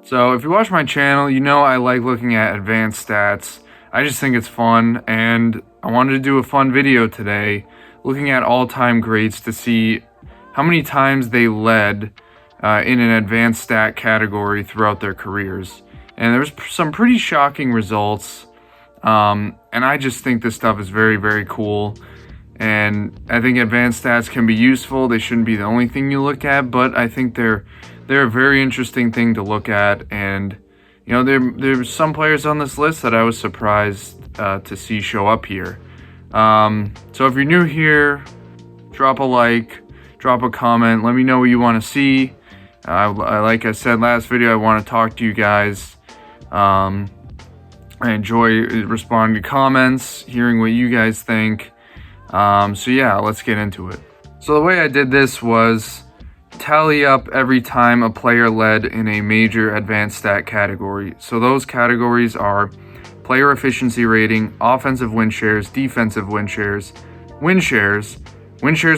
So if you watch my channel, you know I like looking at advanced stats. I just think it's fun, and I wanted to do a fun video today looking at all-time greats to see how many times they led in an advanced stat category throughout their careers. And there's some pretty shocking results, and I just think this stuff is very, very cool. And I think advanced stats can be useful. They shouldn't be the only thing you look at, but I think they're a very interesting thing to look at. And you know, there's some players on this list that I was surprised to see show up here. So if you're new here, drop a like, drop a comment, let me know what you want to see. Like I said last video, I want to talk to you guys. I enjoy responding to comments, hearing what you guys think. So yeah, let's get into it. So the way I did this was tally up every time a player led in a major advanced stat category. So those categories are player efficiency rating, offensive win shares, defensive win shares, win shares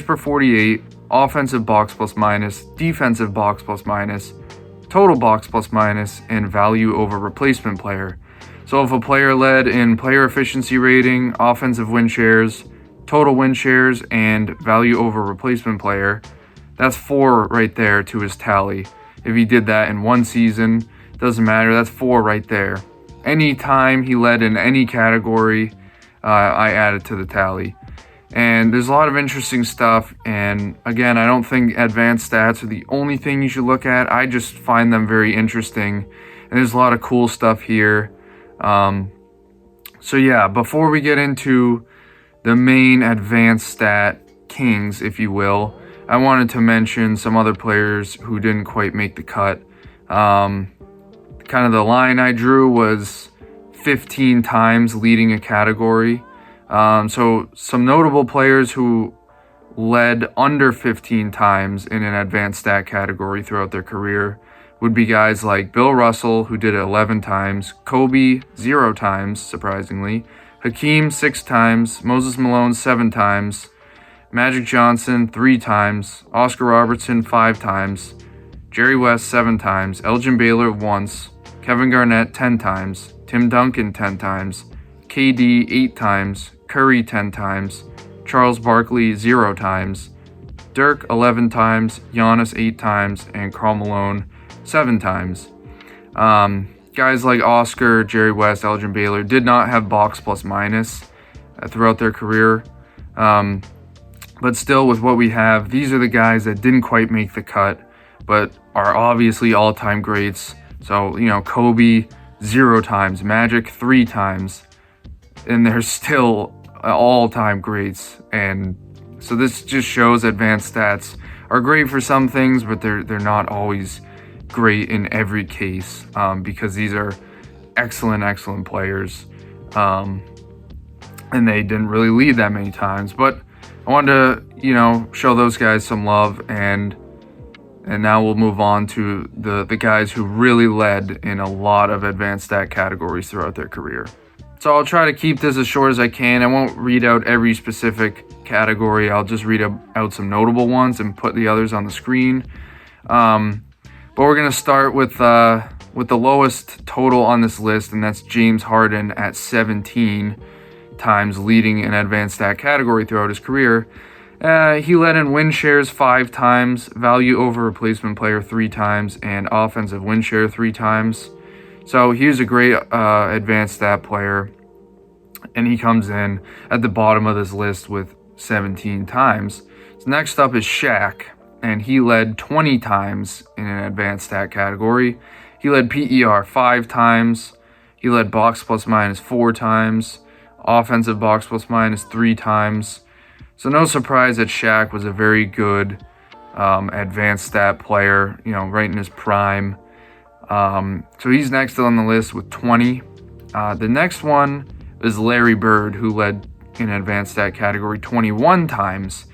per 48, offensive box plus minus, defensive box plus minus, total box plus minus, and value over replacement player. So if a player led in player efficiency rating, offensive win shares, total win shares, and value over replacement player, that's 4 right there to his tally. If he did that in one season, doesn't matter, that's 4 right there. Any time he led in any category, I added to the tally. And there's a lot of interesting stuff, and again, I don't think advanced stats are the only thing you should look at. I just find them very interesting, and there's a lot of cool stuff here. So yeah, before we get into the main advanced stat kings, if you will, I wanted to mention some other players who didn't quite make the cut. Kind of the line I drew was 15 times leading a category. So some notable players who led under 15 times in an advanced stat category throughout their career would be guys like Bill Russell, who did it 11 times, Kobe 0 times, surprisingly, Hakeem 6 times, Moses Malone 7 times, Magic Johnson 3 times, Oscar Robertson 5 times, Jerry West 7 times, Elgin Baylor once, Kevin Garnett 10 times, Tim Duncan 10 times, KD 8 times, Curry 10 times, Charles Barkley 0 times, Dirk 11 times, Giannis 8 times, and Karl Malone 7 times. Guys like Oscar, Jerry West, Elgin Baylor did not have box plus minus throughout their career. But still, with what we have, these are the guys that didn't quite make the cut, but are obviously all-time greats. So, you know, Kobe 0 times, Magic 3 times, and they're still all-time greats. And so this just shows advanced stats are great for some things, but they're not always great in every case, because these are excellent players, and they didn't really lead that many times. But I wanted to, you know, show those guys some love, and now we'll move on to the guys who really led in a lot of advanced stat categories throughout their career. So I'll try to keep this as short as I can. I won't read out every specific category. I'll just read out some notable ones and put the others on the screen. But we're gonna start with the lowest total on this list, and that's James Harden at 17 times leading an advanced stat category throughout his career. He led in win shares 5 times, value over replacement player 3 times, and offensive win share 3 times. So he was a great advanced stat player, and he comes in at the bottom of this list with 17 times. So next up is Shaq, and he led 20 times in an advanced stat category. He led PER 5 times. He led box plus minus 4 times. Offensive box plus minus 3 times. So no surprise that Shaq was a very good advanced stat player, you know, right in his prime. So he's next on the list with 20. The next one is Larry Bird, who led in advanced stat category 21 times.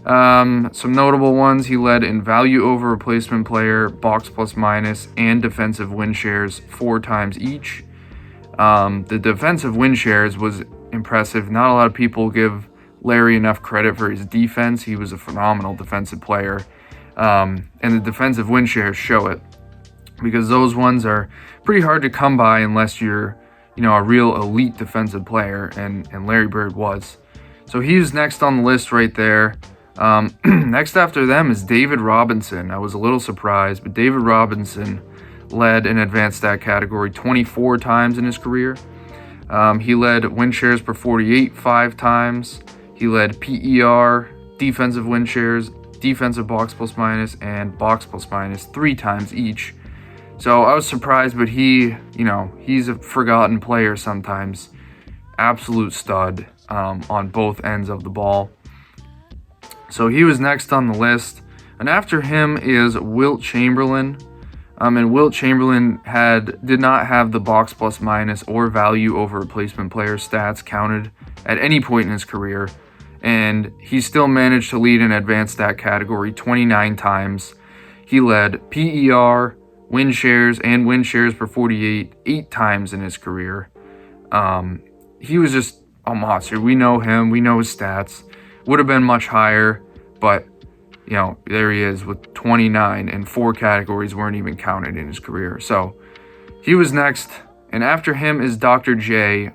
Some notable ones: he led in value over replacement player, box plus minus, and defensive win shares 4 times each. The defensive win shares was impressive. Not a lot of people give Larry enough credit for his defense. He was a phenomenal defensive player, and the defensive win shares show it. because those ones are pretty hard to come by unless you're, a real elite defensive player, and Larry Bird was. So he's next on the list right there. Next after them is David Robinson. I was a little surprised, but David Robinson led in advanced stat category 24 times in his career. He led win shares per 48 5 times. He led PER, defensive win shares, defensive box plus minus, and box plus minus 3 times each. So I was surprised, but he's a forgotten player sometimes. Absolute stud on both ends of the ball. So he was next on the list. And after him is Wilt Chamberlain. And Wilt Chamberlain did not have the box plus minus or value over replacement player stats counted at any point in his career. And he still managed to lead in advanced stat category 29 times. He led PER, win shares, and win shares per 48 8 times in his career. He was just a monster. We know him. We know his stats. Would have been much higher, but there he is with 29, and 4 categories weren't even counted in his career. So he was next, and after him is Dr. J.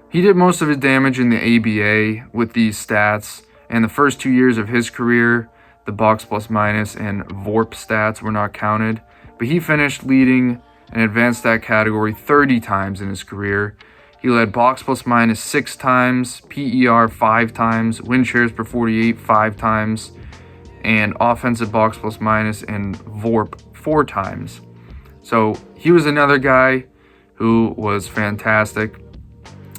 He did most of his damage in the ABA with these stats, and the first 2 years of his career, the box plus minus and VORP stats were not counted, but he finished leading an advanced stat category 30 times in his career. He led box plus minus 6 times, PER 5 times, win shares per 48 5 times, and offensive box plus minus and VORP 4 times. So he was another guy who was fantastic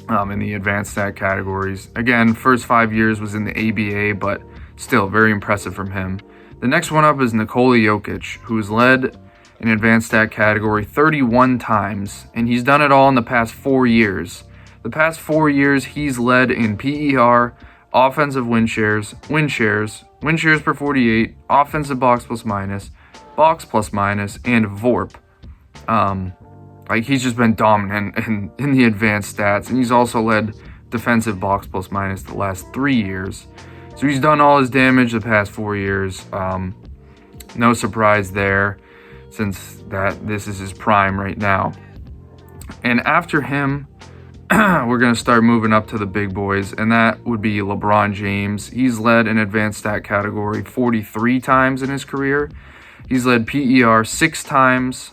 in the advanced stat categories. Again, first 5 years was in the ABA, but still very impressive from him. The next one up is Nikola Jokic, who's led in advanced stat category 31 times, and he's done it all in the past 4 years. The past 4 years, he's led in PER, offensive win shares per 48, offensive box plus minus, and VORP. He's just been dominant in the advanced stats, and he's also led defensive box plus minus the last 3 years. So he's done all his damage the past 4 years. No surprise there, since this is his prime right now. And after him, we're going to start moving up to the big boys, and that would be LeBron James. He's led in advanced stat category 43 times in his career. He's led PER 6 times,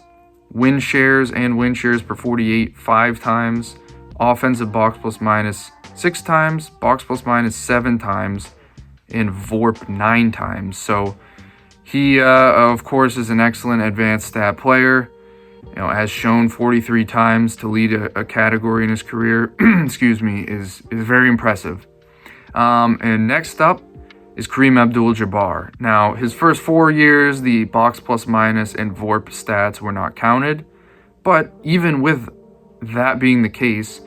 win shares and win shares per 48 5 times, offensive box plus minus 6 times, box plus minus 7 times, and VORP 9 times. So he, of course, is an excellent advanced stat player. Has shown 43 times to lead a category in his career. is very impressive. And next up is Kareem Abdul-Jabbar. Now, his first 4 years, the box plus minus and VORP stats were not counted. But even with that being the case,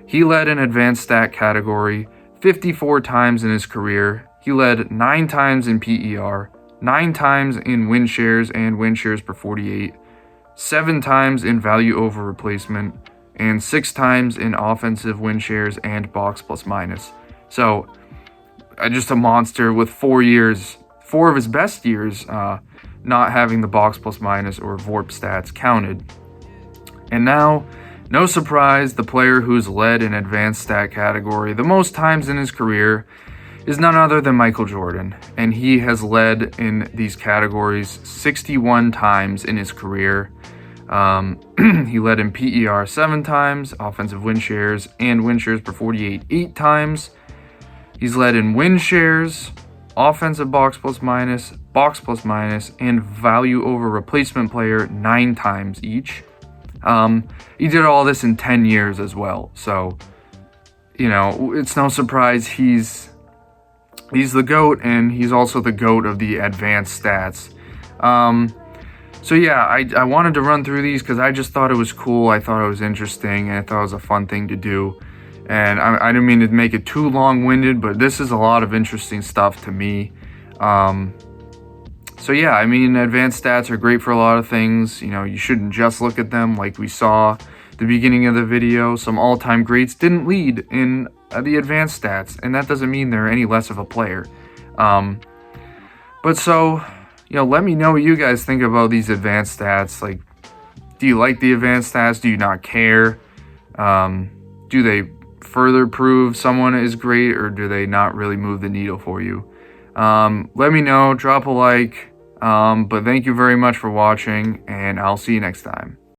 he led an advanced stat category 54 times in his career. He led 9 times in PER, 9 times in win shares and win shares per 48, 7 times in value over replacement, and 6 times in offensive win shares and box plus minus. So, just a monster with 4 of his best years, not having the box plus minus or VORP stats counted. And now, no surprise, the player who's led an advanced stat category the most times in his career is none other than Michael Jordan, and he has led in these categories 61 times in his career. He led in PER 7 times, offensive win shares and win shares per 48 8 times. He's led in win shares, offensive box plus minus, and value over replacement player 9 times each. He did all this in 10 years as well, so it's no surprise he's the GOAT, and he's also the GOAT of the advanced stats. So yeah, I wanted to run through these because I just thought it was cool. I thought it was interesting, and I thought it was a fun thing to do. And I didn't mean to make it too long-winded, but this is a lot of interesting stuff to me. So yeah, advanced stats are great for a lot of things. You shouldn't just look at them like we saw at the beginning of the video. Some all-time greats didn't lead in the advanced stats, and that doesn't mean they're any less of a player. But so, let me know what you guys think about these advanced stats. Like, do you like the advanced stats? Do you not care? Do they further prove someone is great, or do they not really move the needle for you? Let me know, drop a like. But thank you very much for watching, and I'll see you next time.